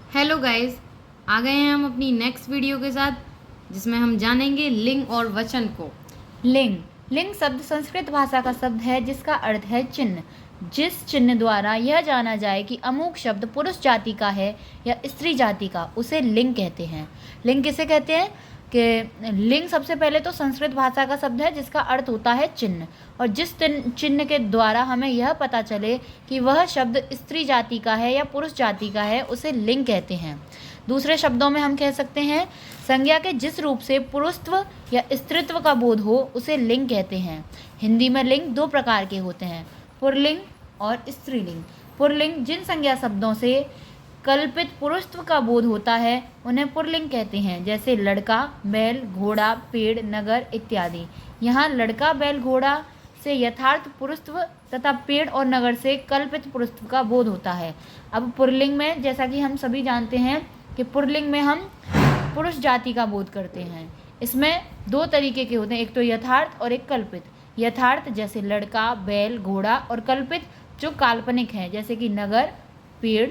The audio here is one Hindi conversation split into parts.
हेलो गाइस, आ गए हैं हम अपनी नेक्स्ट वीडियो के साथ जिसमें हम जानेंगे लिंग और वचन को। लिंग लिंग शब्द संस्कृत भाषा का शब्द है जिसका अर्थ है चिन्ह। जिस चिन्ह द्वारा यह जाना जाए कि अमुक शब्द पुरुष जाति का है या स्त्री जाति का, उसे लिंग कहते हैं। लिंग किसे कहते हैं कि लिंग सबसे पहले तो संस्कृत भाषा का शब्द है जिसका अर्थ होता है चिन्ह, और जिस चिन्ह के द्वारा हमें यह पता चले कि वह शब्द स्त्री जाति का है या पुरुष जाति का है, उसे लिंग कहते हैं। दूसरे शब्दों में हम कह सकते हैं संज्ञा के जिस रूप से पुरुषत्व या स्त्रीत्व का बोध हो उसे लिंग कहते हैं। हिंदी में लिंग दो प्रकार के होते हैं, पुल्लिंग और स्त्रीलिंग। पुल्लिंग जिन संज्ञा शब्दों से कल्पित पुरुषत्व का बोध होता है उन्हें पुल्लिंग कहते हैं, जैसे लड़का, बैल, घोड़ा, पेड़, नगर इत्यादि। यहाँ लड़का, बैल, घोड़ा से यथार्थ पुरुषत्व तथा पेड़ और नगर से कल्पित पुरुषत्व का बोध होता है। अब पुल्लिंग में जैसा कि हम सभी जानते हैं कि पुल्लिंग में हम पुरुष जाति का बोध करते हैं। इसमें दो तरीके के होते हैं, एक तो यथार्थ और एक कल्पित। यथार्थ जैसे लड़का, बैल, घोड़ा, और कल्पित जो काल्पनिक है जैसे कि नगर, पेड़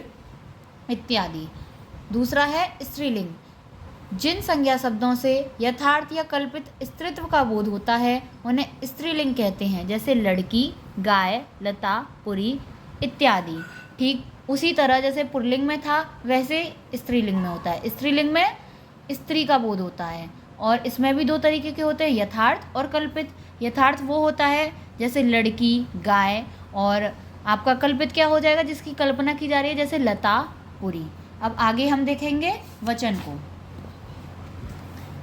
इत्यादि। दूसरा है स्त्रीलिंग। जिन संज्ञा शब्दों से यथार्थ या कल्पित स्त्रीत्व का बोध होता है उन्हें स्त्रीलिंग कहते हैं, जैसे लड़की, गाय, लता, पुरी इत्यादि। ठीक उसी तरह जैसे पुल्लिंग में था वैसे स्त्रीलिंग में होता है। स्त्रीलिंग में स्त्री का बोध होता है, और इसमें भी दो तरीके के होते हैं, यथार्थ और कल्पित। यथार्थ वो होता है जैसे लड़की, गाय, और आपका कल्पित क्या हो जाएगा जिसकी कल्पना की जा रही है, जैसे लता, पुरी। अब आगे हम देखेंगे वचन को।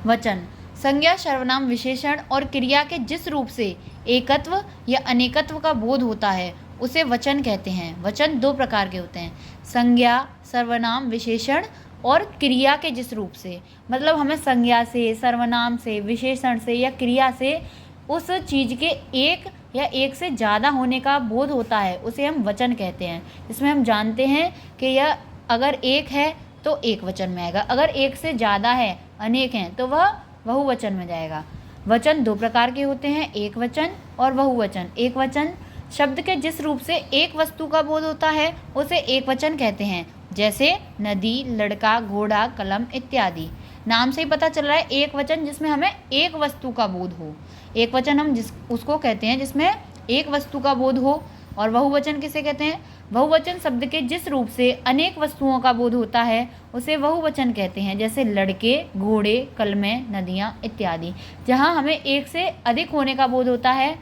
वचन संज्ञा, सर्वनाम, विशेषण और क्रिया के जिस रूप से एकत्व या अनेकत्व का बोध होता है उसे वचन कहते हैं। वचन दो प्रकार के होते हैं, संज्ञा, सर्वनाम, विशेषण, और क्रिया के जिस रूप से। मतलब हमें संज्ञा से, सर्वनाम से, विशेषण से या क्रिया से उस चीज़ के एक या एक से ज़्यादा होने का बोध होता है, उसे हम वचन कहते हैं। इसमें हम जानते हैं कि यह अगर एक है तो एक वचन में आएगा, अगर एक से ज़्यादा है, अनेक हैं, तो वह बहुवचन में जाएगा। वचन दो प्रकार के होते हैं, एक वचन और बहुवचन। एक वचन शब्द के जिस रूप से एक वस्तु का बोध होता है उसे एक वचन कहते हैं, जैसे नदी, लड़का, घोड़ा, कलम इत्यादि। नाम से ही पता चल रहा है एक वचन जिसमें हमें एक वस्तु का बोध हो। एक वचन हम उसको कहते हैं जिसमें एक वस्तु का बोध हो। और बहुवचन किसे कहते हैं? बहुवचन शब्द के जिस रूप से अनेक वस्तुओं का बोध होता है उसे बहुवचन कहते हैं, जैसे लड़के, घोड़े, कलमें, नदियाँ इत्यादि। जहाँ हमें एक से अधिक होने का बोध होता है,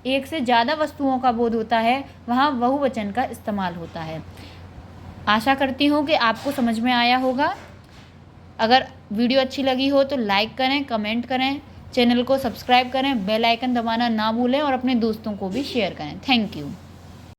एक से ज़्यादा वस्तुओं का बोध होता है, वहाँ बहुवचन का इस्तेमाल होता है। आशा करती हूँ कि आपको समझ में आया होगा। अगर वीडियो अच्छी लगी हो तो लाइक करें, कमेंट करें, चैनल को सब्सक्राइब करें, बेल आइकन दबाना ना भूलें और अपने दोस्तों को भी शेयर करें। Thank you.